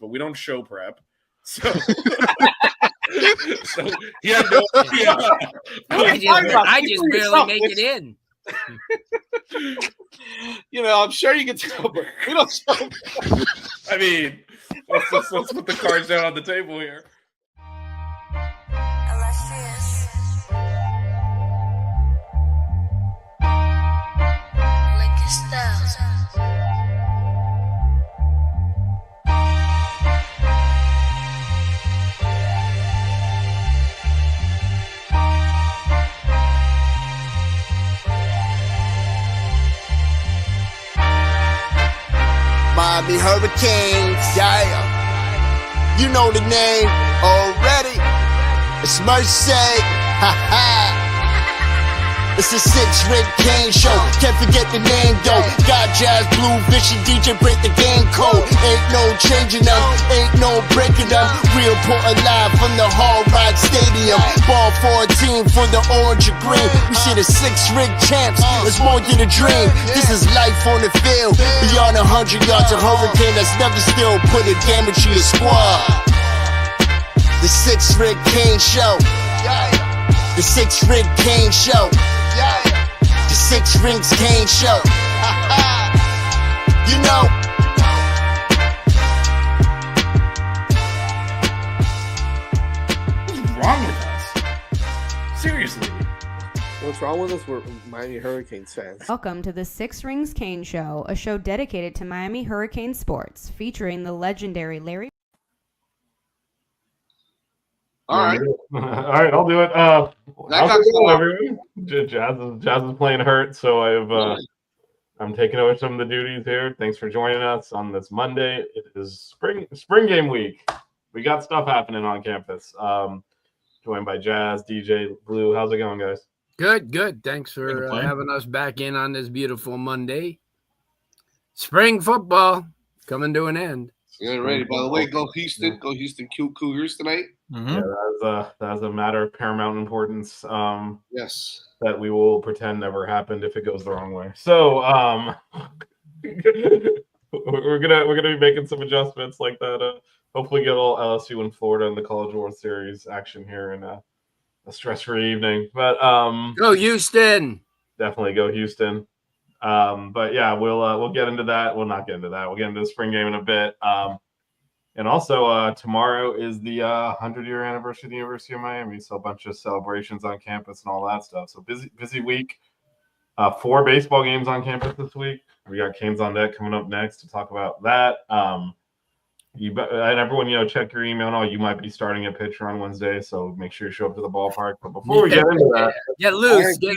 But we don't show prep, so he had no idea. I just barely make it in. I'm sure you can tell, but we don't show prep. I mean, let's put the cards down on the table here. Miami Hurricanes, yeah. You know the name already. It's Mercy, ha ha. It's a 6-Ring Kane show. Can't forget the name though. Got Jazz, Blue, Vision, DJ break the game code. Ain't no changing them, ain't no breaking them. Real Portland live from the Hard Rock Stadium. Ball 14 for the orange and green. We see the 6-Ring champs. It's more than a dream. This is life on the field. Beyond 100 yards, a hurricane that's never still put a damage to your squad. The 6-Ring Kane show. The 6-Ring Kane show. The 6 Rings Kane show. You know. What's wrong with us? Seriously. What's wrong with us? We're Miami Hurricanes fans. Welcome to the 6 Rings Kane show, a show dedicated to Miami Hurricane sports, featuring the legendary Larry. All right, I'll do it. Everyone. Jazz is playing hurt, so I'm taking over some of the duties here. Thanks for joining us on this Monday. It is spring game week. We got stuff happening on campus. Joined by Jazz, DJ, Blue. How's it going, guys? Good. Thanks for having us back in on this beautiful Monday. Spring football coming to an end. Get ready. By the way, go Houston. Go Houston Cougars tonight. Mm-hmm. Yeah, that's a matter of paramount importance. Yes. That we will pretend never happened if it goes the wrong way. So we're gonna be making some adjustments like that. Hopefully get a little LSU and Florida in the College World Series action here in a stress-free evening. But go Houston. Definitely go Houston. But yeah, we'll get into that. We'll not get into that. We'll get into the spring game in a bit. And also tomorrow is the 100-year anniversary of the University of Miami. So a bunch of celebrations on campus and all that stuff. So busy week. 4 baseball games on campus this week. We got Canes on Deck coming up next to talk about that. And everyone, check your email and all. You might be starting a pitcher on Wednesday, so make sure you show up to the ballpark. But before we get into that, get loose. I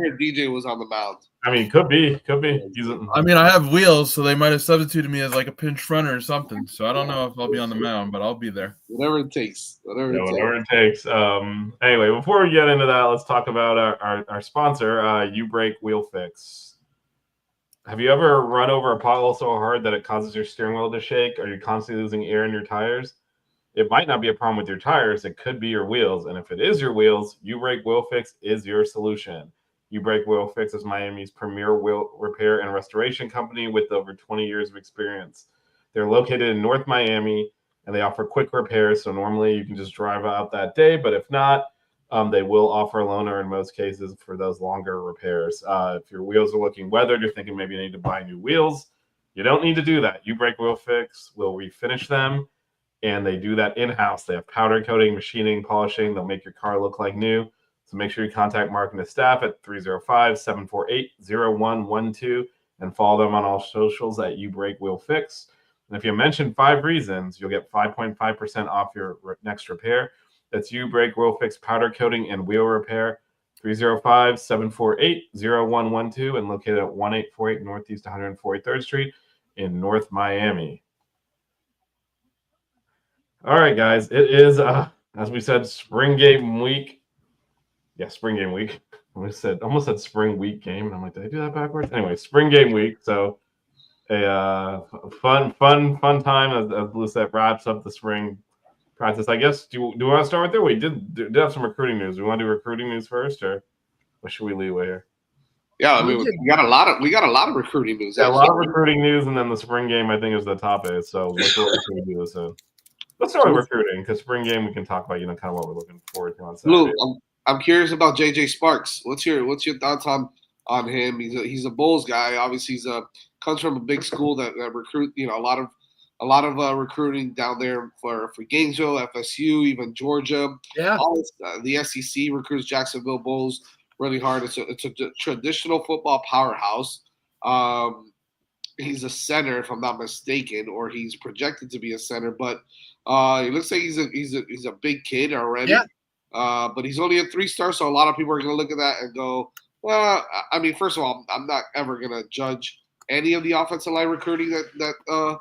heard DJ was on the mound. I mean, could be. I have wheels, so they might have substituted me as like a pinch runner or something. So I don't know if I'll be on the mound, but I'll be there. Whatever it takes. Whatever it takes. Anyway, before we get into that, let's talk about our sponsor, U-Brake Wheel Fix. Have you ever run over a pothole so hard that it causes your steering wheel to shake? Are you constantly losing air in your tires? It might not be a problem with your tires. It could be your wheels. And if it is your wheels, U-Brake Wheel Fix is your solution. U-Brake Wheel Fix is Miami's premier wheel repair and restoration company with over 20 years of experience. They're located in North Miami, and they offer quick repairs. So normally you can just drive out that day. But if not, they will offer a loaner in most cases for those longer repairs. If your wheels are looking weathered, you're thinking maybe you need to buy new wheels. You don't need to do that. U-Brake Wheel Fix will refinish them, and they do that in-house. They have powder coating, machining, polishing. They'll make your car look like new. So make sure you contact Mark and his staff at 305-748-0112 and follow them on all socials at U-Brake Wheel Fix. And if you mention 5 reasons, you'll get 5.5% off your next repair. That's U-Brake Wheel Fix powder coating and wheel repair, 305-748-0112 and located at 1848 Northeast 143rd Street in North Miami. All right, guys. It is, as we said, spring game week. Yeah, spring game week. I almost said spring week game, and I'm like, did I do that backwards? Anyway, spring game week. So a fun time as Lucette wraps up the spring practice. I guess. Do we want to start with there? We did have some recruiting news. We want to do recruiting news first, or what should we leave with here? Yeah, I mean, we got a lot of recruiting news. Yeah, a lot of recruiting news, and then the spring game I think is the topic. So let's do this in. Let's start with recruiting because spring game we can talk about kind of what we're looking forward to on Saturday. Lou, I'm curious about JJ Sparks. What's your thoughts on him? He's a Bulls guy. Obviously, comes from a big school that recruit a lot of recruiting down there for Gainesville, FSU, even Georgia. Yeah, the SEC recruits Jacksonville Bulls really hard. It's a traditional football powerhouse. He's a center, if I'm not mistaken, or he's projected to be a center. But he looks like he's a big kid already. Yeah. But he's only a 3-star, so a lot of people are going to look at that and go, well, I mean, first of all, I'm not ever going to judge any of the offensive line recruiting that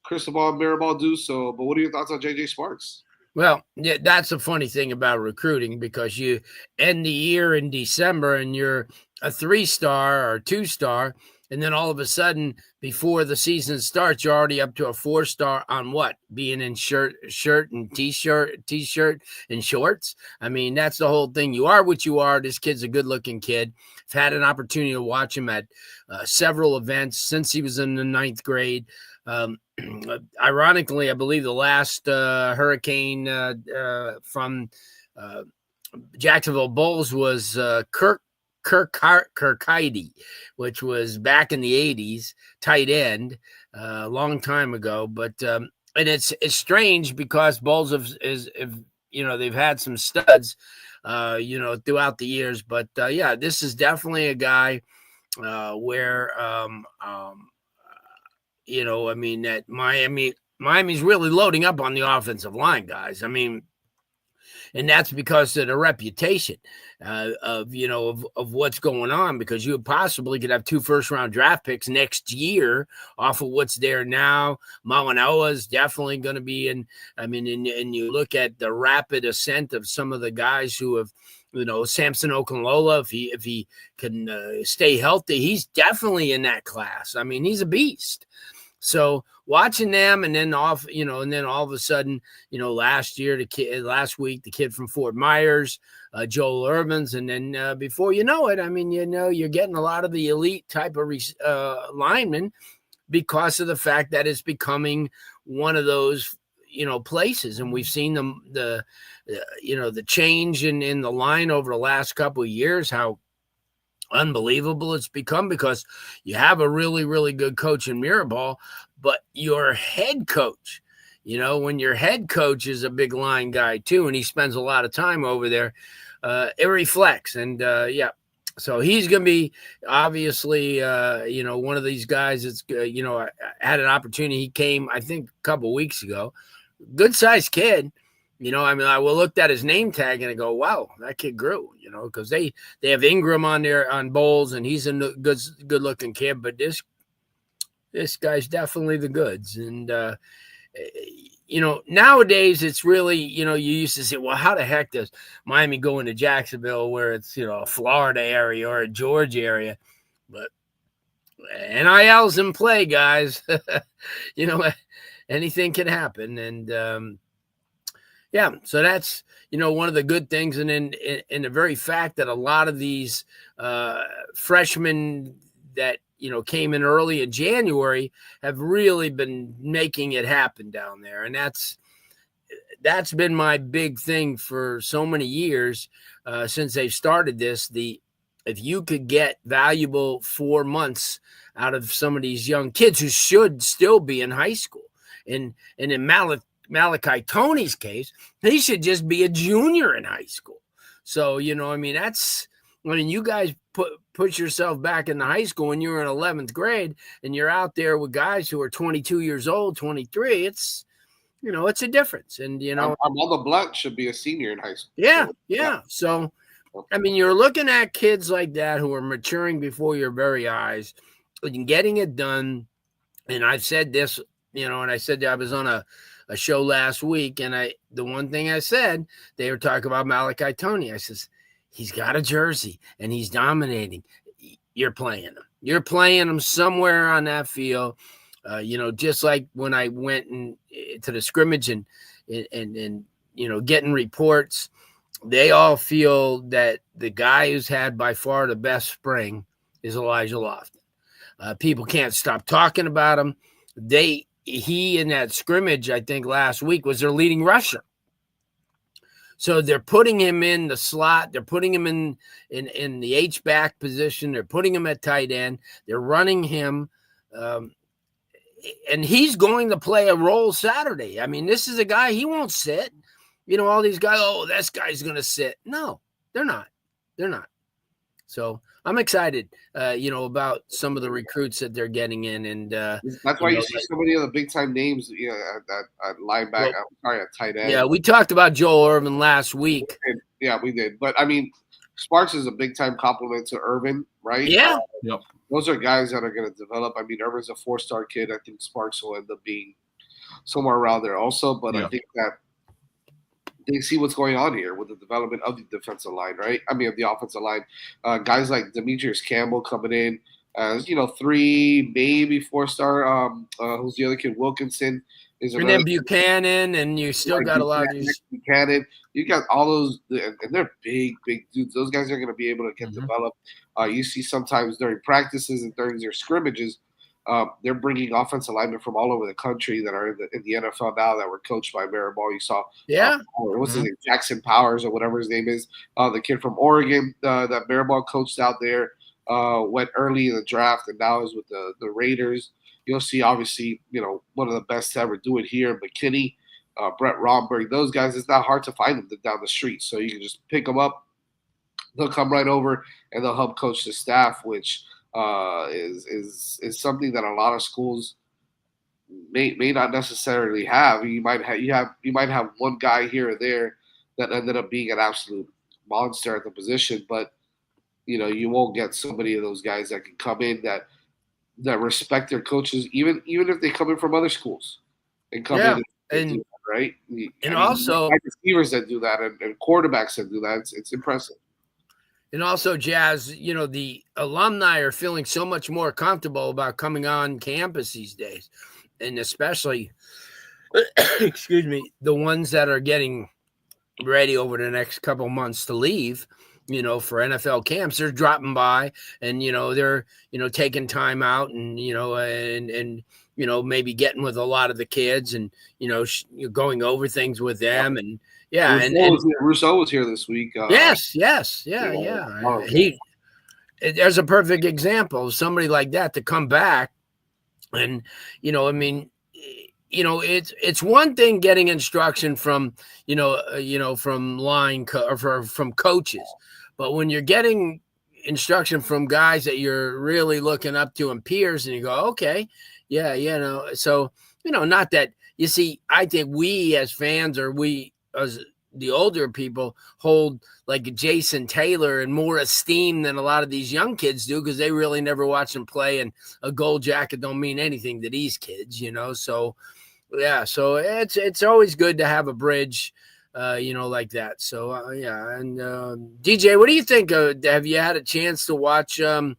Cristobal and Mirabal do. So, but what are your thoughts on JJ Sparks? Well, yeah, that's the funny thing about recruiting because you end the year in December and you're a 3-star or 2-star, and then all of a sudden, before the season starts, you're already up to a 4-star on what? Being in shirt and t-shirt and shorts. I mean, that's the whole thing. You are what you are. This kid's a good-looking kid. I've had an opportunity to watch him at several events since he was in the 9th grade. Ironically, I believe the last Hurricane from Jacksonville Bulls was Kirkheide, which was back in the 80s, tight end, a long time ago. But and it's strange because Bulls have they've had some studs, throughout the years. But yeah, this is definitely a guy where I mean, that Miami's really loading up on the offensive line, guys. I mean, and that's because of the reputation of what's going on, because you possibly could have 2 first-round draft picks next year off of what's there now. Malanoa is definitely going to be in. I mean, and you look at the rapid ascent of some of the guys who have, Samson Okunlola, if he can stay healthy, he's definitely in that class. I mean, he's a beast. So watching them, and then all of a sudden, last week, the kid from Fort Myers, Joel Irvins, and then before you know it, I mean, you're getting a lot of the elite type of linemen because of the fact that it's becoming one of those, places. And we've seen the change in the line over the last couple of years, how unbelievable it's become, because you have a really, really good coach in Mirabal, but your head coach, when your head coach is a big line guy too, and he spends a lot of time over there, it reflects. And so he's going to be obviously, one of these guys that's, I had an opportunity. He came, I think, a couple of weeks ago, good sized kid. I will looked at his name tag and I go, wow, that kid grew, because they have Ingram on there on Bulls, and he's a good looking kid, but this guy's definitely the goods. And, nowadays it's really, you used to say, well, how the heck does Miami go into Jacksonville where it's, a Florida area or a Georgia area? But NIL's in play, guys. Anything can happen. And, yeah, so that's, one of the good things. And then in the very fact that a lot of these freshmen that, came in early in January have really been making it happen down there. And that's been my big thing for so many years since they've started this. If you could get valuable 4 months out of some of these young kids who should still be in high school, and in Malachi Tony's case, he should just be a junior in high school. So, you guys put yourself back in the high school when you're in 11th grade and you're out there with guys who are 22 years old, 23. It's, it's a difference. And, Armando Blunt should be a senior in high school. Yeah. So, you're looking at kids like that who are maturing before your very eyes and getting it done. And I've said this, and I said I was on a a show last week, and the one thing I said, they were talking about Malachi Tony. I says, he's got a jersey and he's dominating. You're playing him. You're playing him somewhere on that field. Just like when I went to the scrimmage and getting reports, they all feel that the guy who's had by far the best spring is Elijah Lofton. People can't stop talking about him. He in that scrimmage, I think last week, was their leading rusher. So they're putting him in the slot. They're putting him in the H-back position. They're putting him at tight end. They're running him. And he's going to play a role Saturday. I mean, this is a guy, he won't sit. All these guys, this guy's going to sit. No, they're not. They're not. So I'm excited, about some of the recruits that they're getting in. And that's why you see so many of the big-time names, at linebacker, at tight end. Yeah, we talked about Joel Irvin last week. Yeah, we did. But, I mean, Sparks is a big-time compliment to Irvin, right? Yeah. Yep. Those are guys that are going to develop. I mean, Irvin's a 4-star kid. I think Sparks will end up being somewhere around there also. But I think that they see what's going on here with the development of the defensive line, right? I mean, of the offensive line. Guys like Demetrius Campbell coming in as, 3, maybe 4-star. Who's the other kid? Wilkinson. And then Buchanan, and you still got a lot of these. Buchanan. You got all those, and they're big, big dudes. Those guys are going to be able to get developed. You see sometimes during practices and during their scrimmages, they're bringing offensive linemen from all over the country that are in the NFL now that were coached by Maribel. You saw, what's his name, Jackson Powers or whatever his name is, the kid from Oregon that Maribel coached out there, went early in the draft and now is with the Raiders. You'll see, obviously, one of the best to ever do it here, McKinney, Brett Romberg. Those guys, it's not hard to find them down the street, so you can just pick them up. They'll come right over and they'll help coach the staff, which is something that a lot of schools may not necessarily have. You might have one guy here or there that ended up being an absolute monster at the position, but you won't get so many of those guys that can come in that respect their coaches, even if they come in from other schools and come in and do that, right? And also receivers that do that and quarterbacks that do that, it's impressive. And also, Jazz, the alumni are feeling so much more comfortable about coming on campus these days. And especially, excuse me, the ones that are getting ready over the next couple months to leave, for NFL camps, they're dropping by and, they're, taking time out and, and maybe getting with a lot of the kids and, you're going over things with them. And Rousseau was here this week. Yes. There's a perfect example of somebody like that to come back. And, it's one thing getting instruction from, from line or from coaches. But when you're getting instruction from guys that you're really looking up to and peers, and you go, okay, so, not that, you see, I think we as fans or we as the older people hold like Jason Taylor in more esteem than a lot of these young kids do because they really never watch them play, and a gold jacket don't mean anything to these kids, so so it's always good to have a bridge, like that. So, and DJ, what do you think? Have you had a chance to watch, any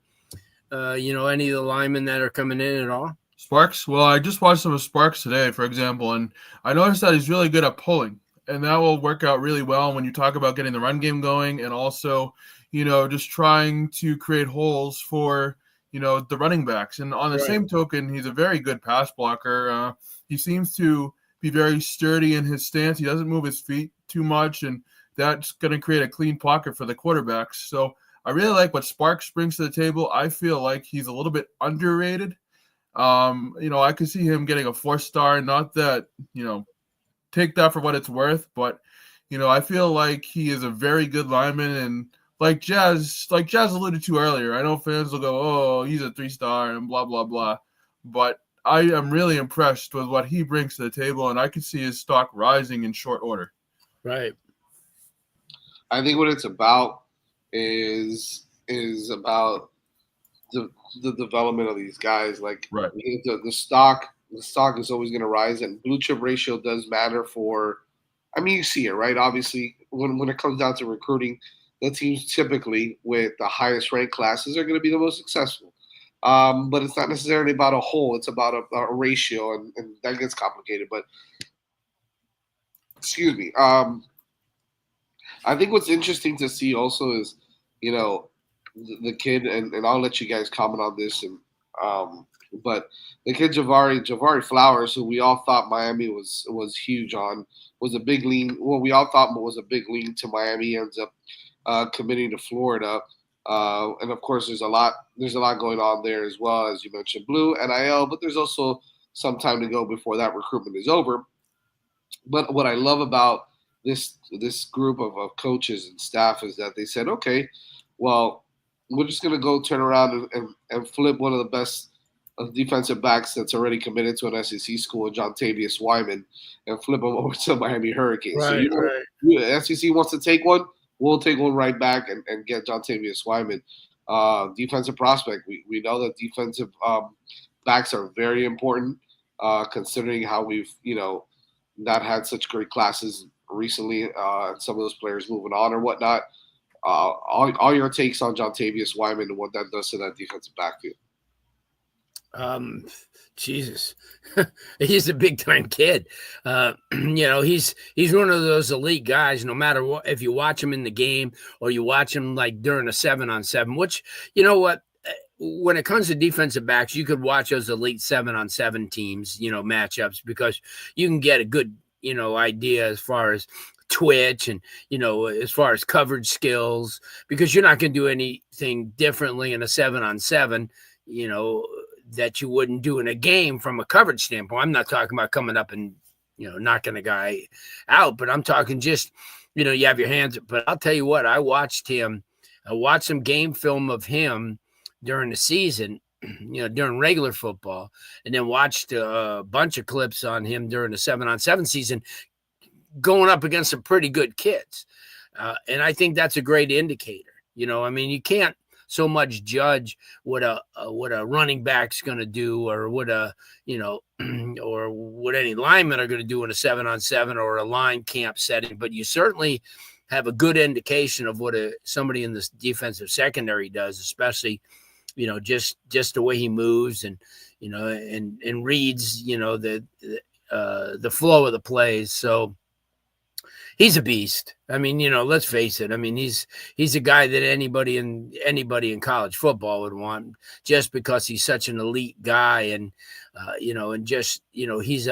of the linemen that are coming in at all? Sparks? Well, I just watched some of Sparks today, for example, and I noticed that he's really good at pulling, and that will work out really well when you talk about getting the run game going and also, just trying to create holes for, the running backs. And on the same token, he's a very good pass blocker. He seems to be very sturdy in his stance. He doesn't move his feet too much, and that's going to create a clean pocket for the quarterbacks. So I really like what Sparks brings to the table. I feel like he's a little bit underrated. I could see him getting a 4-star, not that, take that for what it's worth, but, I feel like he is a very good lineman, and like Jazz alluded to earlier, I know fans will go, oh, he's a 3-star and blah, blah, blah. But I am really impressed with what he brings to the table, and I could see his stock rising in short order. Right. I think what it's about is about the development of these guys. Like the stock the stock is always going to rise, and blue chip ratio does matter for. I mean, you see it, right? Obviously, when it comes down to recruiting, the teams typically with the highest ranked classes are going to be the most successful. But it's not necessarily about a whole; it's about a ratio, and that gets complicated. But excuse me. I think what's interesting to see also is, the kid, and I'll let you guys comment on this, and but the kid Javari Flowers, who we all thought Miami was huge on, was a big lean. Well, we all thought was a big lean to Miami. He ends up committing to Florida, and of course there's a lot going on there as well, as you mentioned, Blue NIL, but there's also some time to go before that recruitment is over. But what I love about this group of coaches and staff is that they said, okay, well, we're just going to go turn around and flip one of the best defensive backs that's already committed to an SEC school, Jontavius Wyman, and flip him over to Miami Hurricanes. Right, So SEC wants to take one, we'll take one right back and get Jontavius Wyman. Defensive prospect. We know that defensive backs are very important, considering how we've, not had such great classes recently, and some of those players moving on or whatnot. All your takes on Jontavius Wyman and what that does to that defensive backfield. Jesus, he's a big time kid. He's one of those elite guys. No matter what, if you watch him in the game or you watch him like during a 7-on-7, which when it comes to defensive backs, you could watch those elite 7-on-7 teams, matchups, because you can get a good, idea as far as twitch and, as far as coverage skills, because you're not going to do anything differently in a 7-on-7, that you wouldn't do in a game from a coverage standpoint. I'm not talking about coming up and, knocking a guy out, but I'm talking just, you have your hands. But I'll tell you what, I watched some game film of him during the season, during regular football, and then watched a bunch of clips on him during the 7-on-7 season going up against some pretty good kids. And I think that's a great indicator. You can't so much judge what a running back's going to do, or what or what any linemen are going to do in a 7-on-7 or a line camp setting, but you certainly have a good indication of what somebody in this defensive secondary does, especially, just the way he moves and, and reads, the flow of the plays. So he's a beast. Let's face it. He's a guy that anybody in college football would want, just because he's such an elite guy. And, and just, he's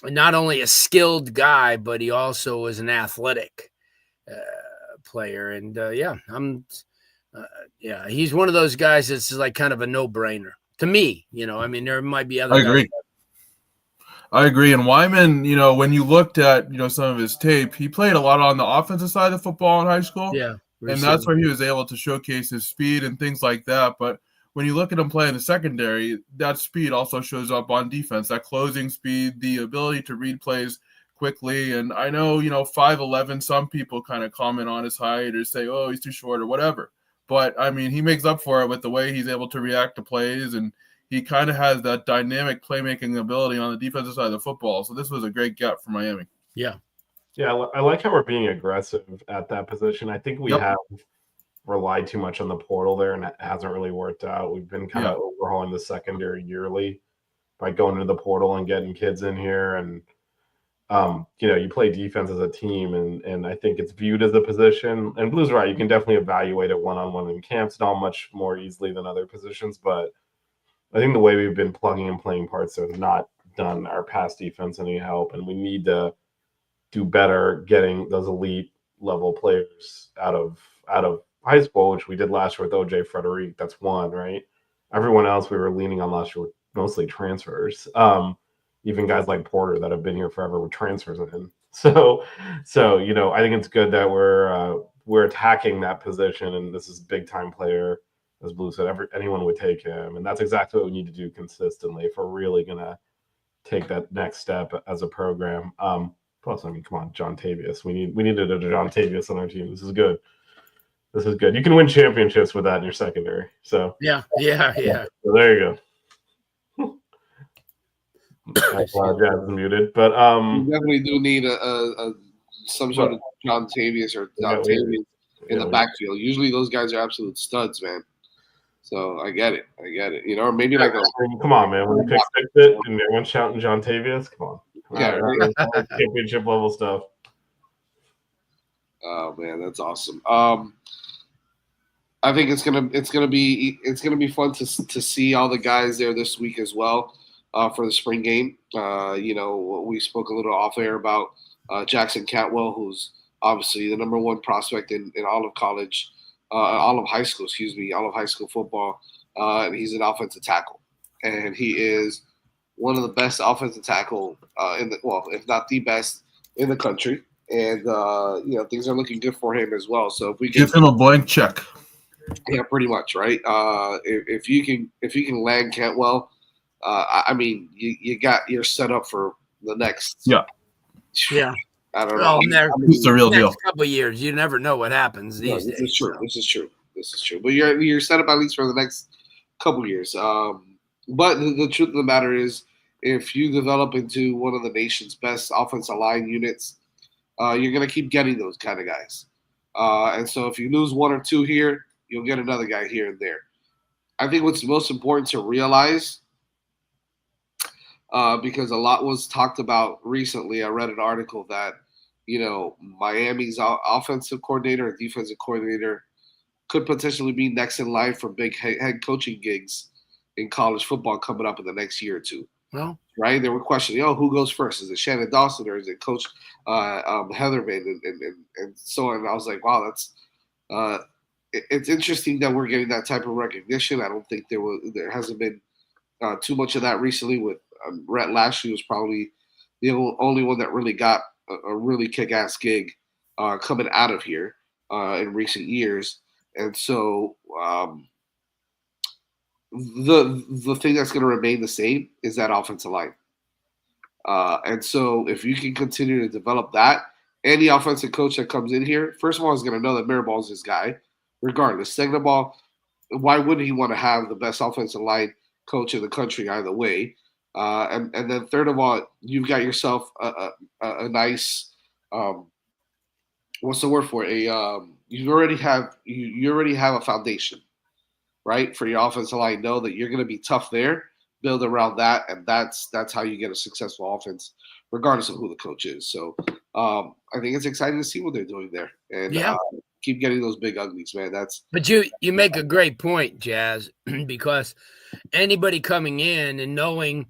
not only a skilled guy, but he also is an athletic player. And he's one of those guys that's like kind of a no-brainer to me. There might be other. I agree. And Wyman, when you looked at, some of his tape, he played a lot on the offensive side of football in high school. Yeah. And that's where he was able to showcase his speed and things like that. But when you look at him play in the secondary, that speed also shows up on defense, that closing speed, the ability to read plays quickly. And I know, 5'11", some people kind of comment on his height or say, oh, he's too short or whatever. But, he makes up for it with the way he's able to react to plays, and he kind of has that dynamic playmaking ability on the defensive side of the football. So this was a great get for Miami. Yeah. Yeah, I like how we're being aggressive at that position. I think we have relied too much on the portal there, and it hasn't really worked out. We've been kind of overhauling the secondary yearly by going into the portal and getting kids in here. And, you play defense as a team, and I think it's viewed as a position. And Blue's right. You can definitely evaluate it one-on-one in camps, not much more easily than other positions. But I think the way we've been plugging and playing parts have not done our pass defense any help, and we need to do better getting those elite level players out of high school, which we did last year with OJ Frederick. That's one, right? Everyone else we were leaning on last year were mostly transfers. Even guys like Porter that have been here forever with transfers in. So I think it's good that we're attacking that position, and this is a big time player. As Blue said, anyone would take him, and that's exactly what we need to do consistently if we're really gonna take that next step as a program. Plus, come on, Jontavius. We needed a Jontavius on our team. This is good. You can win championships with that in your secondary. So yeah. So there you go. Jazz is muted, but You definitely do need some sort of John Tavius or Tavius in the backfield. Usually those guys are absolute studs, man. So I get it. You know, or maybe like come on, man. When you pick six it and everyone's shouting John Tavius, come on. Yeah, right. Championship level stuff. Oh man, that's awesome. I think it's gonna be fun to see all the guys there this week as well for the spring game. You know, we spoke a little off air about Jackson Catwell, who's obviously the number one prospect in all of college, all of high school football, and he's an offensive tackle, and he is one of the best offensive tackle if not the best in the country. And you know, things are looking good for him as well. So if we give him a blank check. Yeah, pretty much, right? If you can land Cantwell, I mean, you're set up for the next. Yeah. I don't know. It's the real deal. Couple of years, you never know what happens these days. This is true. But you're set up at least for the next couple years. But the truth of the matter is, if you develop into one of the nation's best offensive line units, you're gonna keep getting those kind of guys. And so if you lose one or two here, you'll get another guy here and there. I think what's most important to realize, because a lot was talked about recently, I read an article that, you know, Miami's offensive coordinator and defensive coordinator could potentially be next in line for big head coaching gigs in college football coming up in the next year or two. Well, right? They were questioning, who goes first? Is it Shannon Dawson or is it Coach Heatherman and so on? And I was like, wow, that's it's interesting that we're getting that type of recognition. I don't think there hasn't been too much of that recently. With Rhett Lashley was probably the only one that really got a really kick-ass gig coming out of here in recent years. And so the thing that's going to remain the same is that offensive line. And so if you can continue to develop that, any offensive coach that comes in here, first of all, is going to know that Miraball's his guy, regardless. Second of all, why wouldn't he want to have the best offensive line coach in the country either way? And then third of all, you've got yourself a nice what's the word for it? You already have a foundation, right, for your offensive line. Know that you're going to be tough there. Build around that, and that's how you get a successful offense, regardless of who the coach is. So I think it's exciting to see what they're doing there, and keep getting those big uglies, man. But you make a great point, Jazz, because anybody coming in and knowing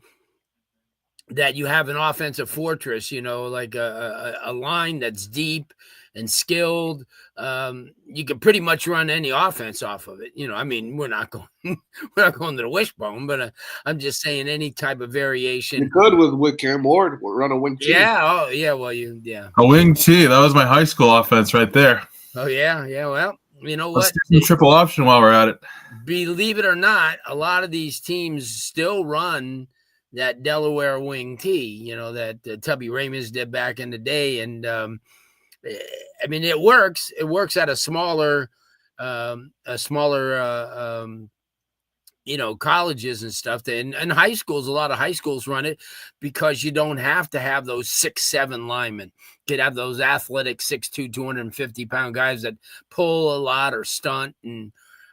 that you have an offensive fortress, you know, like a line that's deep and skilled, you can pretty much run any offense off of it. You know, I mean, we're not going to the wishbone, but I'm just saying any type of variation. You're good with Cam Ward. We'll run a wing T. Yeah. Oh, yeah. Well, a wing T. That was my high school offense right there. Oh, yeah. Yeah. Well, you know Let's what? do some triple option while we're at it. Believe it or not, a lot of these teams still run that Delaware wing T, you know, that Tubby Raymond did back in the day. And, I mean, it works. It works at a smaller, you know, colleges and stuff. And high schools, a lot of high schools run it because you don't have to have those 6'7" linemen. You could have those athletic 6'2", 250-pound guys that pull a lot or stunt. And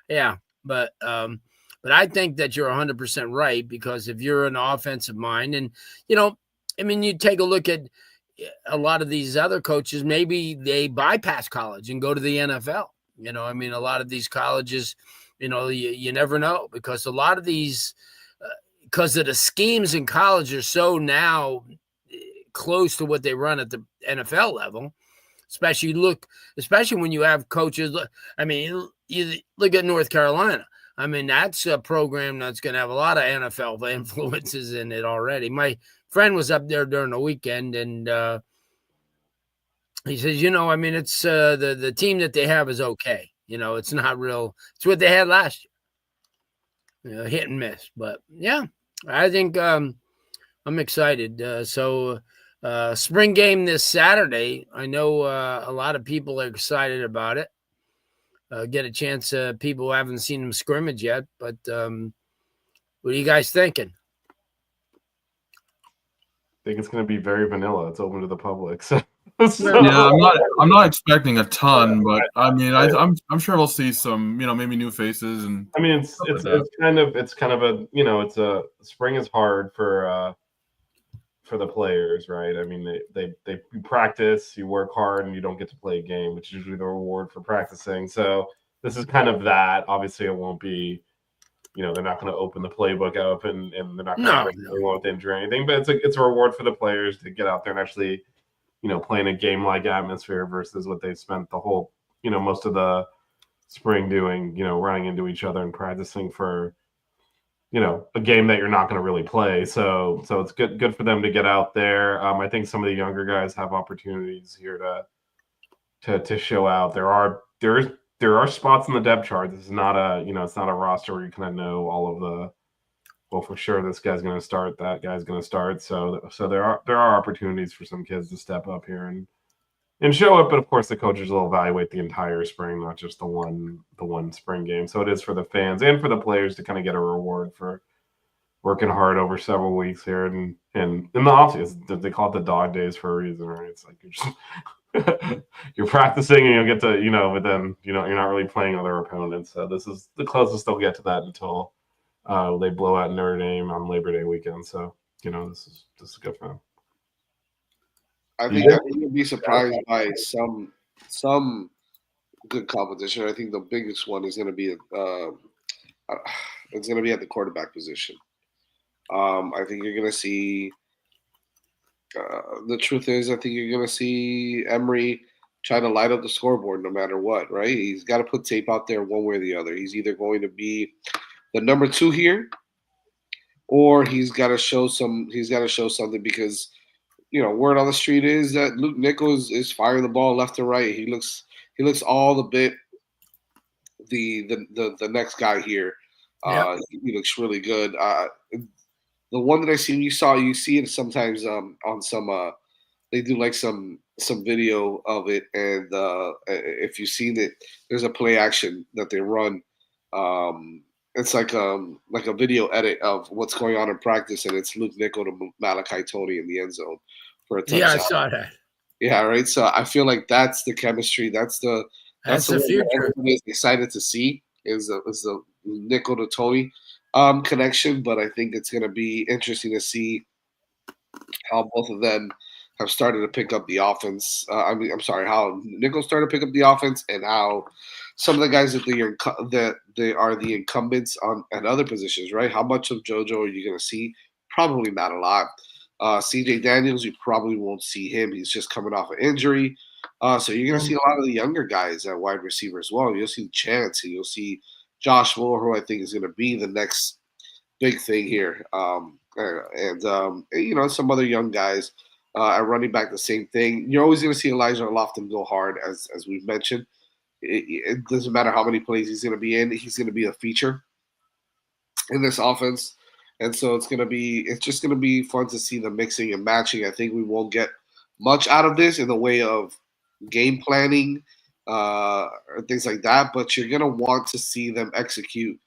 yeah, but I think that you're 100% right, because if you're an offensive mind, and, you know, I mean, you take a look at a lot of these other coaches, maybe they bypass college and go to the NFL. You know, I mean, a lot of these colleges, you know, you never know, because a lot of these, because of the schemes in college are so now close to what they run at the NFL level, especially when you have coaches. I mean, you look at North Carolina. I mean, that's a program that's going to have a lot of NFL influences in it already. My friend was up there during the weekend, and he says, you know, I mean, it's the team that they have is okay. You know, it's not real. It's what they had last year. You know, hit and miss. But, yeah, I think I'm excited. So spring game this Saturday, I know a lot of people are excited about it. Get a chance, people who haven't seen them scrimmage yet. But what are you guys thinking? think it's going to be very vanilla. It's open to the public. So, Yeah, I'm not expecting a ton, but I mean, I'm sure we'll see some, maybe new faces and. I mean, stuff like that. it's kind of a it's a spring is hard for the players, right? I mean, they you practice, you work hard, and you don't get to play a game, which is usually the reward for practicing. So this is kind of that. Obviously, it won't be. They're not going to open the playbook up and they're not going to break anyone with injury or anything. But it's a reward for the players to get out there and actually, play in a game-like atmosphere versus what they've spent the whole, most of the spring doing, running into each other and practicing for, a game that you're not going to really play. So it's good for them to get out there. I think some of the younger guys have opportunities here to show out. There are spots in the depth chart. This is not it's not a roster where you kind of know all of the. Well, for sure, this guy's going to start. That guy's going to start. So there are opportunities for some kids to step up here and show it. But of course, the coaches will evaluate the entire spring, not just the one spring game. So it is for the fans and for the players to kind of get a reward for working hard over several weeks here. And in the offseason, they call it the dog days for a reason, right? It's like you're just. You're practicing and you'll get to, but then, you're not really playing other opponents. So this is the closest they'll get to that until they blow out Notre Dame on Labor Day weekend. So, this is good for them. I think you'll be surprised by some good competition. I think the biggest one is going to be it's going to be at the quarterback position. I think you're going to see. The truth is, I think you're going to see Emory trying to light up the scoreboard no matter what, right? He's got to put tape out there one way or the other. He's either going to be the number 2 here, or he's got to show something because, word on the street is that Luke Nichols is firing the ball left and right. He looks all the bit the next guy here. He looks really good. The one that I seen, you see it sometimes on some they do like some video of it, and if you've seen it, there's a play action that they run. It's like a video edit of what's going on in practice, and it's Luke Nickel to Malachi Tony in the end zone for a touchdown. Yeah, I saw that. Yeah, right. So I feel like that's the chemistry. That's the future. Everybody is excited to see is the Nickel to Tony connection, but I think it's going to be interesting to see how both of them have started to pick up the offense. How Nickel started to pick up the offense, and how some of the guys that they are the incumbents on at other positions, right? How much of JoJo are you going to see? Probably not a lot. CJ Daniels, you probably won't see him. He's just coming off an injury. So you're going to see a lot of the younger guys at wide receiver as well. You'll see Chance, and you'll see Josh Moore, who I think is going to be the next big thing here. Some other young guys at running back, the same thing. You're always going to see Elijah Lofton go hard, as we've mentioned. It doesn't matter how many plays he's going to be in. He's going to be a feature in this offense. And so it's just going to be fun to see the mixing and matching. I think we won't get much out of this in the way of game planning, or things like that, but you're going to want to see them execute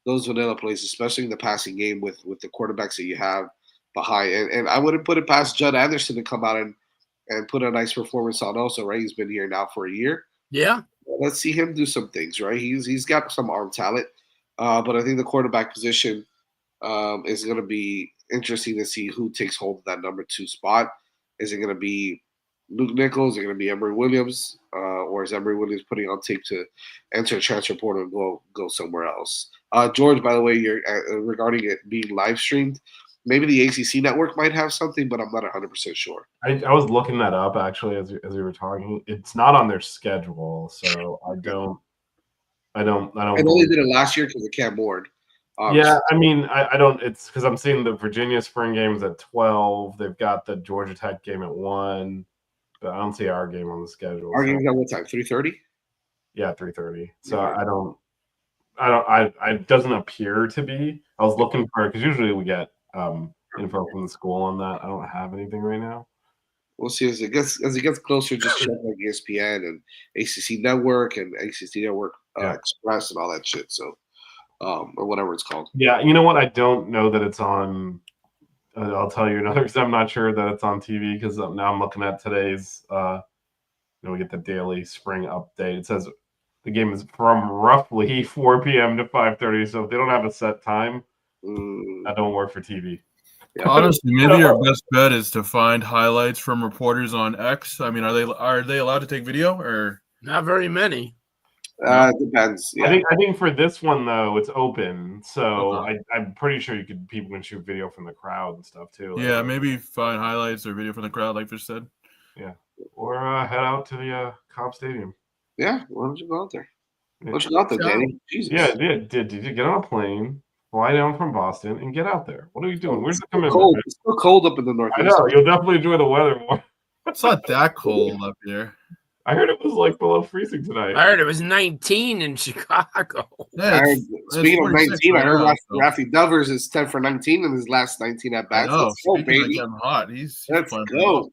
those vanilla plays, especially in the passing game with the quarterbacks that you have behind. And I wouldn't put it past Judd Anderson to come out and put a nice performance on also, right? He's been here now for a year. Yeah. Let's see him do some things, right? He's got some arm talent, but I think the quarterback position is going to be interesting to see who takes hold of that number 2 spot. Is it going to be Luke Nichols? Is it going to be Emory Williams? Or is Emory Williams putting on tape to enter a transfer portal and go somewhere else? George, by the way, you're regarding it being live streamed, maybe the ACC network might have something, but I'm not 100% sure. I was looking that up actually as we were talking. It's not on their schedule, so I don't. I know they did it last year because of Cam Ward. Yeah, I mean, I don't. It's because I'm seeing the Virginia spring games at 12. They've got the Georgia Tech game at 1, but I don't see our game on the schedule. Our game's at what time? 3:30. Yeah, 3:30. So yeah. It doesn't appear to be. I was looking for, because usually we get info from the school on that. I don't have anything right now. We'll see as it gets closer. Just check like ESPN and ACC Network and ACC Network Express and all that shit. So, or whatever it's called. Yeah, you know what? I don't know that it's on I'll tell you another because I'm not sure that it's on TV because now I'm looking at today's. We get the daily spring update. It says the game is from roughly 4 p.m. to 5:30. So if they don't have a set time, that don't work for TV. Yeah. Honestly, maybe your best bet is to find highlights from reporters on X. I mean, are they allowed to take video or Not very many. Depends. Yeah. I think for this one though, it's open, so Okay. I'm pretty sure people can shoot video from the crowd and stuff too. yeah, Like, maybe find highlights or video from the crowd, like Fish said. or head out to the Cobb Stadium. Yeah. Why don't you go out there? Yeah. Why don't you go out there, So- Danny? Jesus. Yeah, did you get on a plane, fly down from Boston, and get out there? What are you doing? Where's the It's still commitment? cold. man? It's still cold up in the Northeast. I know you'll definitely enjoy the weather more. It's not that cold up here. I heard it was like below freezing tonight. I heard it was 19 in Chicago. Yeah, I heard, it's speaking of 46 19, I right heard now, so- Rafi Devers is 10 for 19 in his last 19 at I bats. know. Let's go, Speaking of baby. getting hot, he's Let's playing go.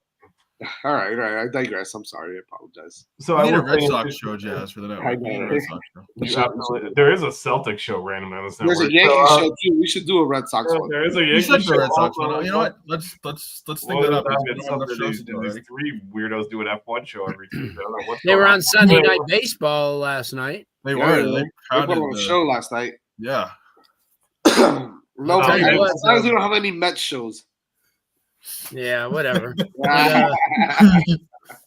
All right. I digress. I'm sorry. I apologize. So We I need a was Red saying- Sox show, Jazz, for the network. I We need a know. Red Sox show. You absolutely- there is a Celtic show random on this There's network. a Yankee So, show too. We should do a Red Sox one. there is a We Yankee should show. do a Red Sox also. one. You know what? Let's think that up. Well, We it's don't have enough something shows these, to do these already. three weirdos do an F1 show every Tuesday. I don't know what's They were going on Sunday Night Baseball last night. They Yeah, were. they They put crowded on a the- show last night. Yeah. No, Tell you what, sometimes we don't have any Mets shows. Yeah, whatever. Yeah,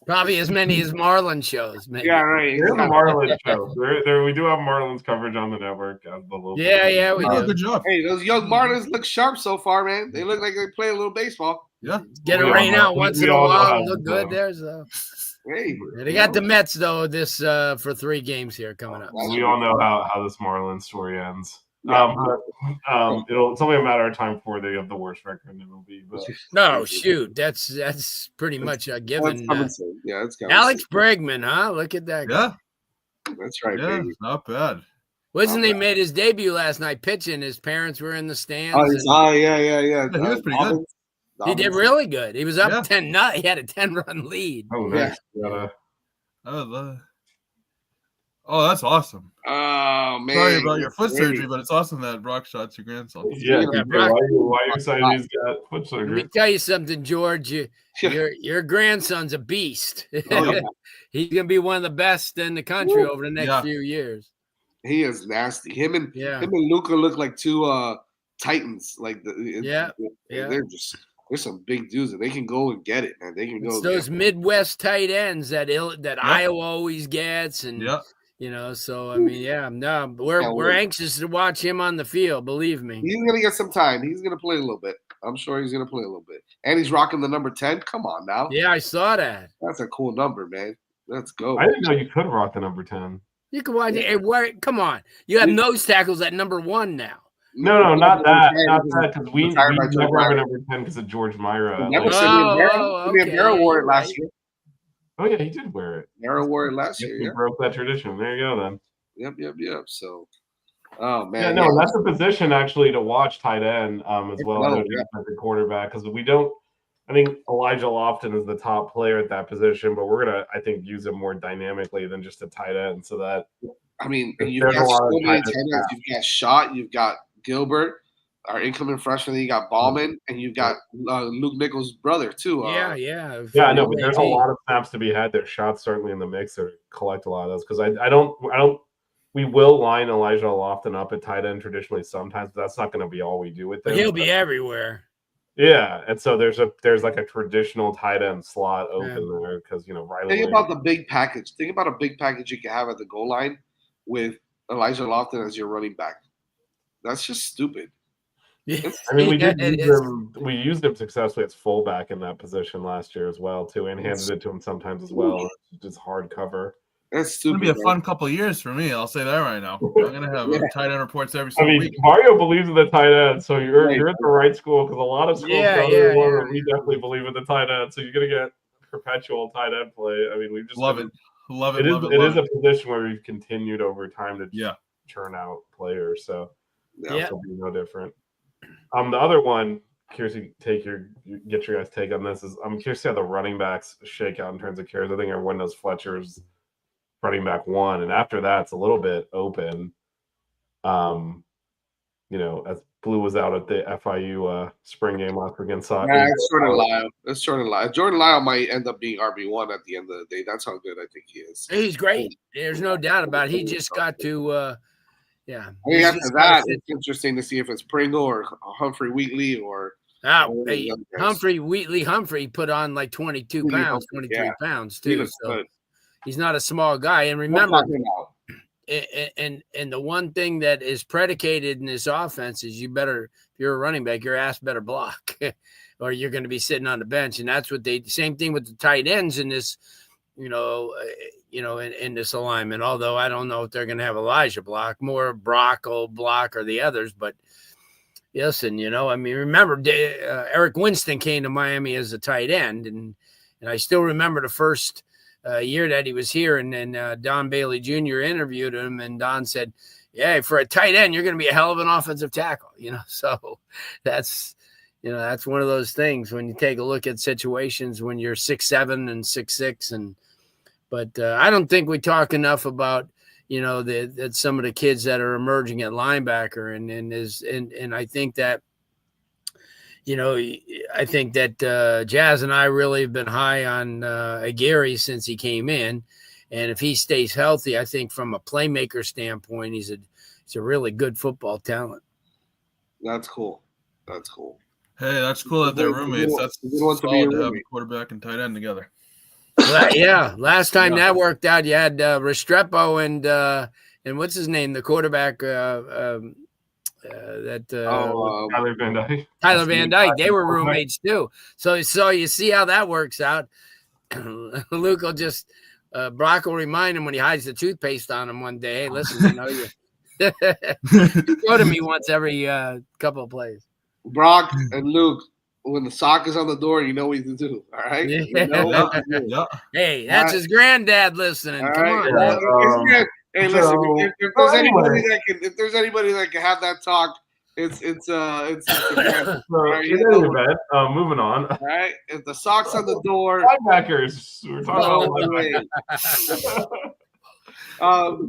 Probably as many as Marlin shows. Maybe. right. There's a Marlins show. There, we do have Marlins coverage on the network. As the local Yeah, we Oh, do. good job. Hey, those young Marlins look sharp so far, man. They look like they play a little baseball. Yeah. Get a We all rain know- out we- once we in a all know while how and look to good do. there. So Hey, yeah, they got the Mets though this for 3 games here coming up. We all know how this Marlins story ends. Yeah. It's only a matter of time before they have the worst record and it'll be. But No, shoot, that's pretty much a That's given. coming soon. Yeah, it's coming. Alex Bregman, huh? Look at that. guy. Yeah. That's right, Yeah. baby. Not bad. Wasn't he made his debut last night pitching? His parents were in the stands. Yeah. Yeah, he was pretty good. He did really good. He was up Yeah. 10-0. He had a 10-run lead. oh, nice. Yeah. Oh, that's awesome. Oh man. Sorry about your foot Great. surgery, but it's awesome that Brock shot's your grandson. Yeah. Yeah, Why are you excited he's got foot Let me surgery? tell you something, George. Your grandson's a beast. Oh, yeah. He's gonna be one of the best in the country Woo. over the next Yeah. few years. He is nasty. Him and Yeah. Luca look like two titans. Like Yeah. There's some big dudes and they can go and get it, man. They can It's go. those Midwest tight ends that Iowa always gets, and Yeah. So I mean, we're anxious to watch him on the field. Believe me. He's gonna get some time. He's gonna play a little bit. I'm sure he's gonna play a little bit. And he's rocking the number 10. Come on now. Yeah, I saw that. That's a cool number, man. Let's go. I didn't know you could rock the number 10. You can watch it. Hey, come on, you have nose tackles at number 1 now. No, not that. Not that, because we Retired by George never have a Myra. number 10 because of George Myra. Never Like- Simeon Barrow wore it last right. year. oh, yeah, he did wear it. Barrow wore it last year. He Yeah. broke that tradition. There you go, then. Yep. So, oh man. Yeah, no, that's a position actually to watch tight end as well No, as the quarterback because we don't. I think Elijah Lofton is the top player at that position, but we're gonna, I think, use him more dynamically than just a tight end. So that I mean, There's you've a got lot so of many tight tight ends ends. You've got Schott, you've got Gilbert, our incoming freshman. Then you got Ballman, and you've got Luke Nichols' brother too. Yeah. yeah, I know, but there's a lot of snaps to be had. There's shots certainly in the mix to collect a lot of those because I don't. We will line Elijah Lofton up at tight end traditionally sometimes, but that's not going to be all we do with him. He'll be everywhere. Yeah, and so there's like a traditional tight end slot open there because Riley. Think about the big package. Think about a big package you can have at the goal line with Elijah Lofton as your running back. That's just stupid. I mean, Yeah, we used him successfully as fullback in that position last year as well too, and handed it to him sometimes as well. Just hard cover. That's It's stupid. gonna be a man. fun couple of years for me. I'll say that right now. I'm gonna have tight end reports every I single mean, week. Mario believes in the tight end, so you're Right. at the right school because a lot of schools Yeah, don't yeah, really want yeah. it. We definitely believe in the tight end, so you're gonna get perpetual tight end play. I mean, we just Love it. Love it. It is Love it. it love is a position where we've continued over time to Yeah. churn out players, so Yeah. Yeah. this will be no different. The other one, curious to get your guys' take on this is I'm curious to how the running backs shake out in terms of carries. I think everyone knows Fletcher's running back 1, and after that, it's a little bit open. As Blue was out at the FIU spring game last week against Sock. Yeah, it's Jordan Lyle. It's Jordan Lyle. Jordan Lyle might end up being RB1 at the end of the day. That's how good I think he is. He's great. There's no doubt about it. He just got to, yeah. I think after that, it's interesting to see if it's Pringle or Humphrey Wheatley or. Hey, Humphrey put on like 22 pounds, 23 pounds too. So he's not a small guy. And remember, and the one thing that is predicated in this offense is if you're a running back, your ass better block or you're going to be sitting on the bench. And that's what same thing with the tight ends in this, in this alignment, although I don't know if they're going to have Elijah block, more Brock will block or the others, but listen, remember Eric Winston came to Miami as a tight end and I still remember the first year that he was here, and then Don Bailey Jr. interviewed him, and Don said, "Yeah, for a tight end, you're going to be a hell of an offensive tackle." So that's one of those things when you take a look at situations when you're 6'7" and 6'6", but I don't think we talk enough about that some of the kids that are emerging at linebacker, and I think that. I think that Jazz and I really have been high on Aguirre since he came in. And if he stays healthy, I think from a playmaker standpoint, he's a really good football talent. That's cool. That's cool. Hey, that's cool that they're roommates. That's solid to have a quarterback and tight end together. Yeah. Last time that worked out, you had Restrepo and what's his name, the quarterback Tyler Van Dyke. Tyler Van Dyke. They were roommates too. So you see how that works out. Luke will Brock will remind him when he hides the toothpaste on him one day. Hey, listen, you go to me once every couple of plays. Brock and Luke, when the sock is on the door, you know what to do. All right. Hey, that's his granddad listening. Come on. Hey, listen. If there's anybody that can have that talk, it's moving on. All right. If the sock's on the door, linebackers. We're talking about.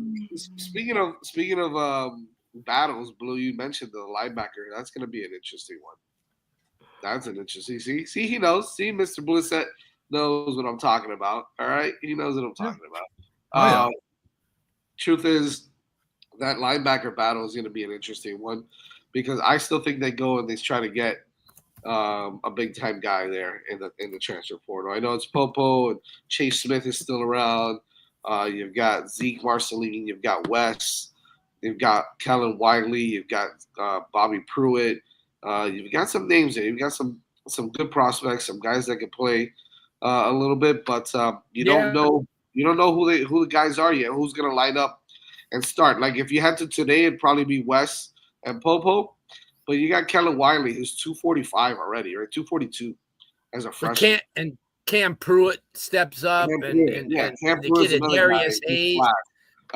Speaking of battles, Blue, you mentioned the linebacker. That's going to be an interesting one. That's an interesting. See, he knows. See, Mr. Blissett knows what I'm talking about. All right, he knows what I'm talking about. Truth is, that linebacker battle is going to be an interesting one because I still think they go and they try to get a big time guy there in the transfer portal. I know it's Popo and Chase Smith is still around. You've got Zeke Marceline, you've got Wes, you've got Kellen Wiley, you've got Bobby Pruitt. You've got some names there. You've got some good prospects, some guys that can play a little bit, but you don't know who the guys are yet. Who's going to line up and start? Like if you had to today, it'd probably be Wes and Popo, but you got Kellen Wiley, who's 245 already, right? 242 as a freshman. Cam Pruitt steps up, Cam the kid Darius Hayes.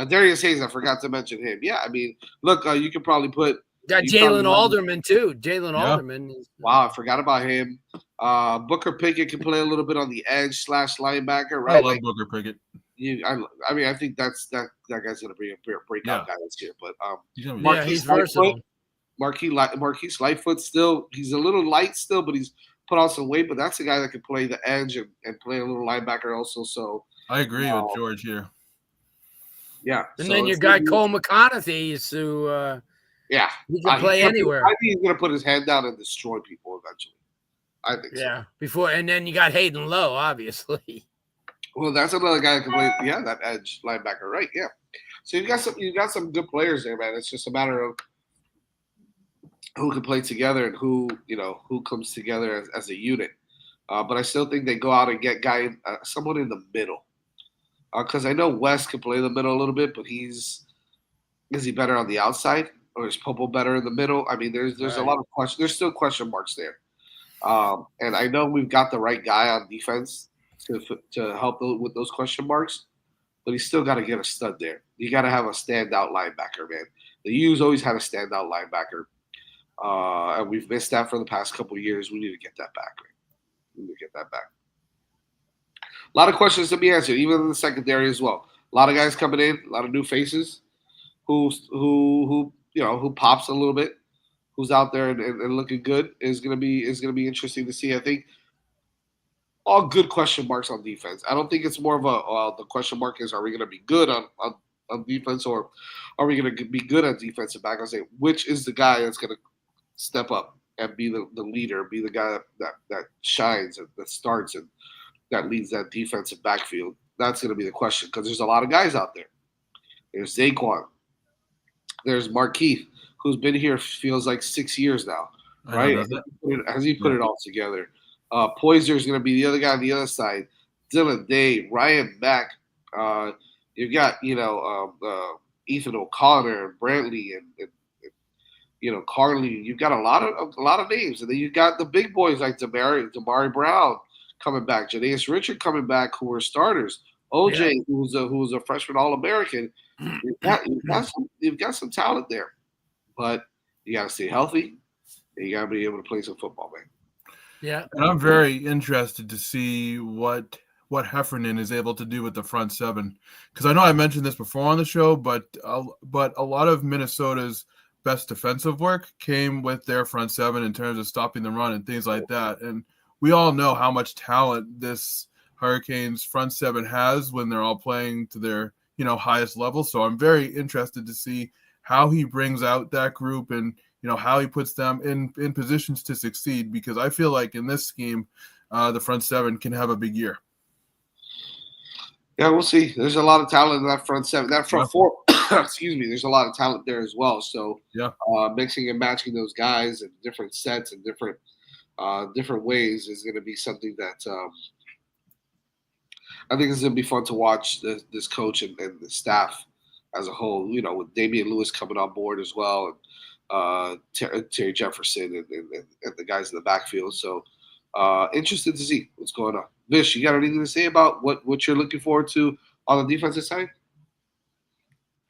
Darius Hayes, I forgot to mention him. Yeah, I mean, look, you could probably put. Got Jalen Alderman too. Alderman. Wow, I forgot about him. Booker Pickett can play a little bit on the edge / linebacker, right? I love Booker Pickett. I think that guy's gonna be a breakout guy this year. But he's versatile. Marquise Lightfoot still, he's a little light still, but he's put on some weight. But that's a guy that can play the edge and play a little linebacker also. So I agree with George here. Yeah, and then you got Cole McConaughey, who. Yeah, he can play anywhere. I think he's gonna put his hand down and destroy people eventually. I think. Yeah, and then you got Hayden Lowe, obviously. Well, that's another guy that can play. Yeah, that edge linebacker, right? Yeah. So you got some good players there, man. It's just a matter of who can play together and who comes together as a unit. But I still think they go out and get someone in the middle. Because I know West can play the middle a little bit, but is he better on the outside? Or is Popo better in the middle? I mean, there's a lot of questions. There's still question marks there. And I know we've got the right guy on defense to help with those question marks, but he's still got to get a stud there. You got to have a standout linebacker, man. The U's always had a standout linebacker, and we've missed that for the past couple of years. We need to get that back, man. A lot of questions to be answered, even in the secondary as well. A lot of guys coming in, a lot of new faces who pops a little bit, who's out there and looking good is gonna be interesting to see. I think all good question marks on defense. I don't think it's more of a the question mark is, are we gonna be good on defense, or are we gonna be good at defensive back? I say, which is the guy that's gonna step up and be the leader, be the guy that shines and that starts and that leads that defensive backfield. That's going to be the question, because there's a lot of guys out there. There's Zaquan. There's Markeith, who's been here feels like 6 years now, right? Has he put it all together? Poyser is going to be the other guy on the other side. Dylan Day, Ryan Mack. You've got Ethan O'Connor and Brantley and Carly. You've got a lot of names, and then you've got the big boys like Damari Brown coming back, Jadaeus Richard coming back, who were starters. OJ, who was a freshman All-American. You've got some talent there, but you got to stay healthy, and you got to be able to play some football, man. Yeah, and I'm very interested to see what Heffernan is able to do with the front seven, because I know I mentioned this before on the show, but a lot of Minnesota's best defensive work came with their front seven in terms of stopping the run and things like that. And we all know how much talent this Hurricanes front seven has when they're all playing to their highest level. So I'm very interested to see how he brings out that group and how he puts them in positions to succeed, because I feel like in this scheme the front seven can have a big year. Yeah, we'll see. There's a lot of talent in that front seven. That front four, excuse me, there's a lot of talent there as well. So mixing and matching those guys in different sets and different ways is going to be something that I think is going to be fun to watch this coach and the staff as a whole, with Damian Lewis coming on board as well, and Terry Jefferson and the guys in the backfield. So interested to see what's going on. Vish, you got anything to say about what you're looking forward to on the defensive side?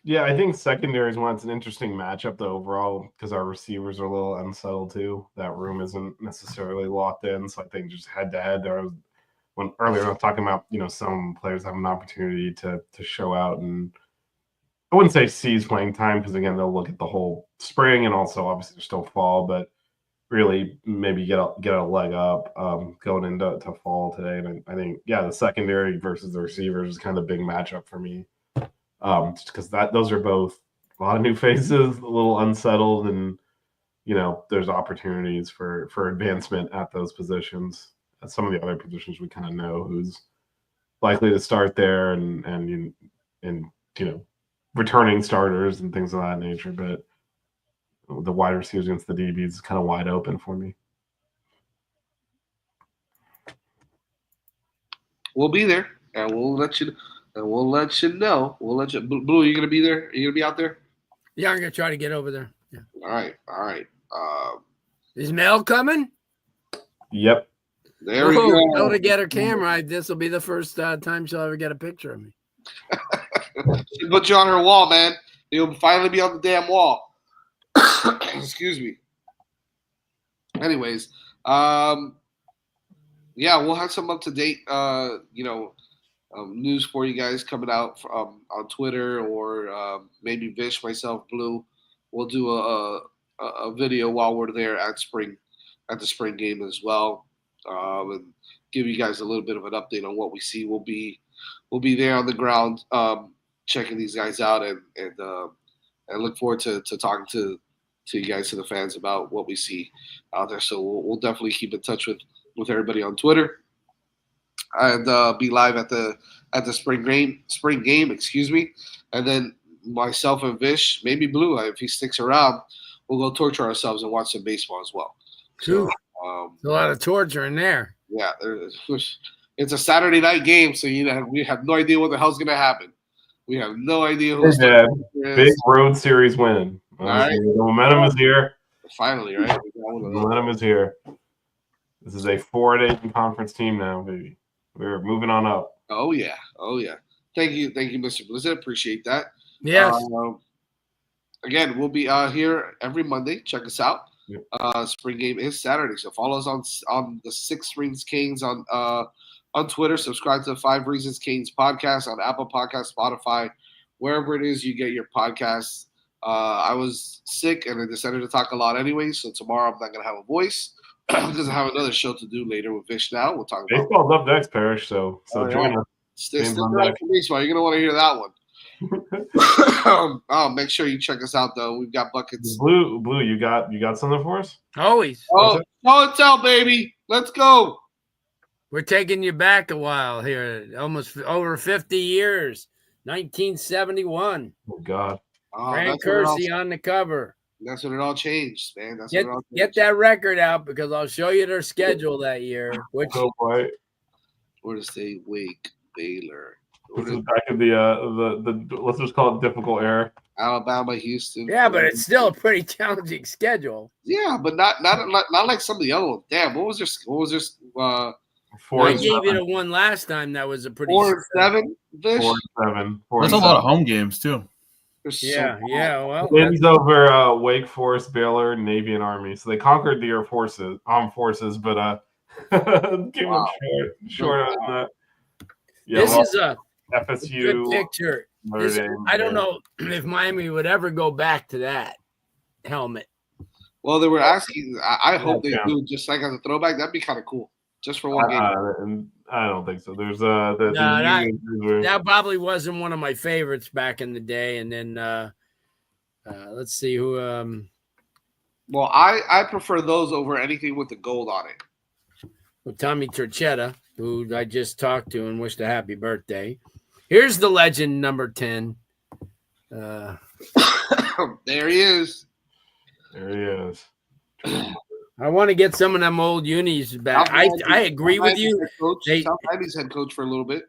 Yeah, I think secondary is one. It's an interesting matchup though overall, because our receivers are a little unsettled too. That room isn't necessarily locked in, so I think just head to head. When earlier I was talking about some players have an opportunity to show out, and I wouldn't say seize playing time, because again they'll look at the whole spring and also obviously there's still fall, but really maybe get a leg up going into fall today. And I think the secondary versus the receivers is kind of a big matchup for me. Just because those are both a lot of new faces, a little unsettled, and there's opportunities for advancement at those positions. At some of the other positions, we kind of know who's likely to start there, and returning starters and things of that nature. But the wide receivers against the DBs is kind of wide open for me. We'll be there, and we'll let you. And we'll let you know. Blue, are you gonna be there? Are you gonna be out there? Yeah, I'm gonna try to get over there. Yeah. All right. Is Mel coming? Yep. There we go. Mel to get her camera. This will be the first time she'll ever get a picture of me. She'll put you on her wall, man. You'll finally be on the damn wall. Excuse me. Anyways, we'll have some up to date, news for you guys coming out on Twitter, or maybe Vish, myself, Blue. We'll do a video while we're there at the spring game as well, and give you guys a little bit of an update on what we see. We'll be there on the ground, checking these guys out, and look forward to talking to you guys, to the fans, about what we see out there. So we'll definitely keep in touch with everybody on Twitter, and be live at the spring game, excuse me. And then myself and Vish, maybe Blue, if he sticks around, we'll go torture ourselves and watch some baseball as well. So, a lot of torture in there. Yeah, it's a Saturday night game, so we have no idea what the hell's gonna happen. We have no idea who's big road series win. All right. The momentum is here. Finally, right? The momentum is here. This is a 4-8 conference team now, baby. We're moving on up. Oh yeah. Thank you, Mr. Blizzard. Appreciate that. Yes. Again, we'll be here every Monday. Check us out. Yep. Spring game is Saturday, so follow us on the 6 Rings Canes on Twitter. Subscribe to the 5 Reasons Canes podcast on Apple Podcasts, Spotify, wherever it is you get your podcasts. I was sick and I decided to talk a lot anyway. So tomorrow I'm not gonna have a voice because I have another show to do later with Vish. Now we'll talk about. Baseball's up next, Parrish. So Oh, join yeah. us. Stick Games on around deck. for baseball. You're gonna want to hear that one. Oh, make sure you check us out though. We've got buckets. Blue, you got something for us? Always. Oh, show and tell, baby. Let's go. We're taking you back a while here, almost over 50 years. 1971. Oh God. Oh, Frank that's when it all- Kersey on the cover. That's when it all changed, man. That's Get, when it all changed. get that record out because I'll show you their schedule that year. Which Oh boy. Florida State, Wake, Baylor, This is back in the let's just call it difficult era. Alabama, Houston. yeah, but it's still a pretty challenging schedule. Yeah, but not like some of the other ones. Damn, what was their 4 I and gave you 7. the one last time that was a pretty 4-7? Vish? 4 and 7. 4 That's and a lot of 7. home games too. They're so Yeah, bad. yeah. Well, Wins over Wake Forest, Baylor, Navy, and Army. So they conquered the armed forces, but came Wow. up short on that. Yeah, this well, is a good FSU. picture. Notre This- Dame, I don't yeah. know if Miami would ever go back to that helmet. Well, they were asking. I hope they Yeah. do just like as a throwback. That'd be kind of cool, just for one game. And I don't think so. There's the that- Union were- That probably wasn't one of my favorites back in the day. And then let's see who. Well, I prefer those over anything with the gold on it. Well, Tommy Turchetta, who I just talked to and wished a happy birthday. Here's the legend number 10. There he is. There he is. I want to get some of them old unis back. I agree with you. They- South Miami's head coach for a little bit.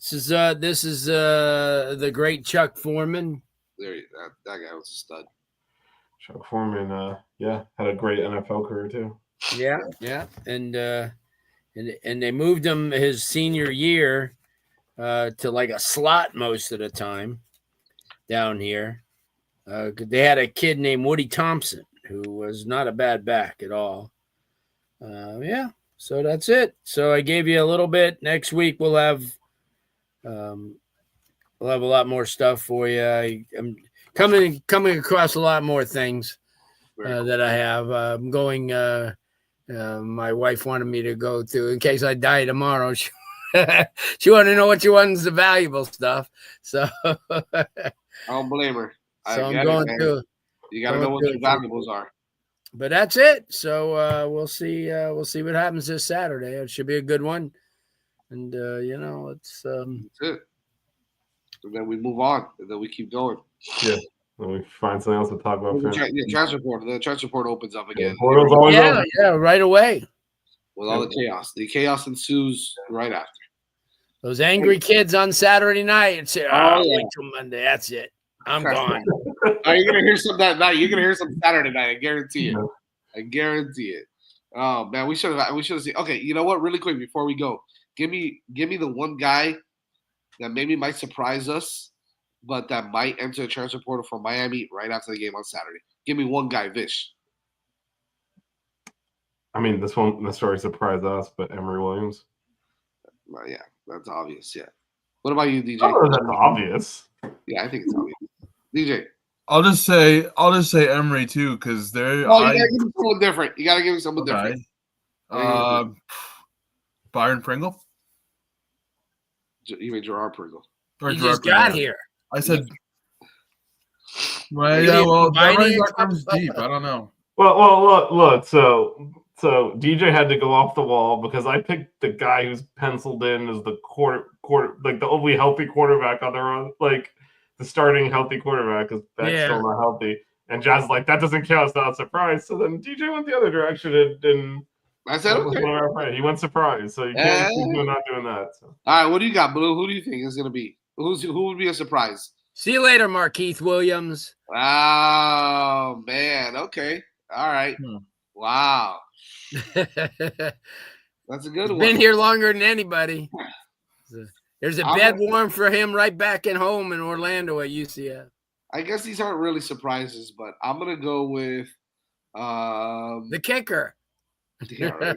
This is the great Chuck Foreman. There, that guy was a stud. Chuck Foreman, had a great NFL career too. Yeah, and they moved him his senior year to like a slot most of the time down here. They had a kid named Woody Thompson who was not a bad back at all. So that's it. So I gave you a little bit. Next week we'll have a lot more stuff for you. I'm coming across a lot more things that I have. I'm going. My wife wanted me to go through in case I die tomorrow. She wanted to know which one's the valuable stuff. So, I don't blame her. I so I'm get it, going man. through. You got to know what going your through. valuables are. But that's it. So we'll see. We'll see what happens this Saturday. It should be a good one. And it's That's it. And then we move on, and then we keep going. Yeah. Then we find something else to talk about. Transfer portal. The transfer portal opens up again. Portal's always open. right away. With all the chaos. The chaos ensues right after. Those angry kids on Saturday night and say, Oh, yeah. wait till Monday. That's it. I'm gone. Are you gonna hear some that night? You're gonna hear some Saturday night. I guarantee it. Yeah. I guarantee it. Oh man, we should have seen. Okay, you know what? Really quick before we go, give me the one guy that maybe might surprise us, but that might enter the transfer portal for Miami right after the game on Saturday. Give me one guy, Vish. I mean, this story surprised us, but Emory Williams. Well, yeah, that's obvious. Yeah. What about you, DJ? Oh, that's obvious. Yeah, I think it's obvious. DJ. I'll just say Emery too, because they're Oh, you gotta give me someone different. You gotta give me someone different. Byron Pringle You mean Gerard Pringle? or He Gerard just got Pringle. here. I said, right? You Yeah, didn't well, combine that running it? back comes deep. I don't know. Well, look. So DJ had to go off the wall because I picked the guy who's penciled in as the quarter like the only healthy quarterback on their own, like the starting healthy quarterback because that's still not healthy. And Jazz is like, that doesn't count. It's not a surprise. So then DJ went the other direction and I said okay. he went surprise. So you can't keep not doing that. So. All right, what do you got, Blue? Who do you think is gonna be? Who would be a surprise? See you later, Markeith Williams. Oh man, okay. All right. Wow. That's a good one. Been here longer than anybody. There's a I'm bed not- warm for him right back at home in Orlando at UCF. I guess these aren't really surprises, but I'm gonna go with The kicker. yeah, right.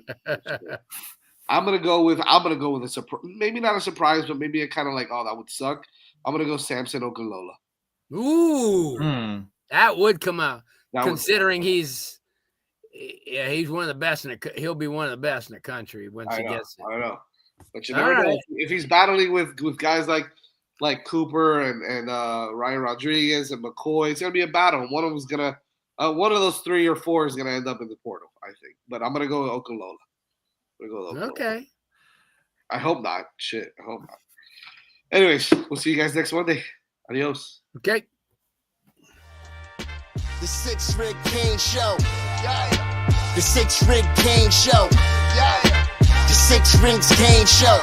I'm gonna go with a surprise, maybe not a surprise, but maybe a kind of like, oh, that would suck. I'm gonna go Samson Okunlola. Ooh, that would come out. That would- Considering he's one of the best he'll be one of the best in the country once he gets it. I know. But you All never know. right. If he's battling with guys like Cooper and Ryan Rodriguez and McCoy, it's gonna be a battle. One of them's gonna one of those 3 or 4 is gonna end up in the portal, I think. But I'm gonna go with Okunlola. Okay. I hope not. Shit, I hope not. Anyways, we'll see you guys next Monday. Adios. Okay. The 6 Rig Kane Show. Yeah. The 6 Rig Kane Show. Yeah. The 6 Rings Kane Show.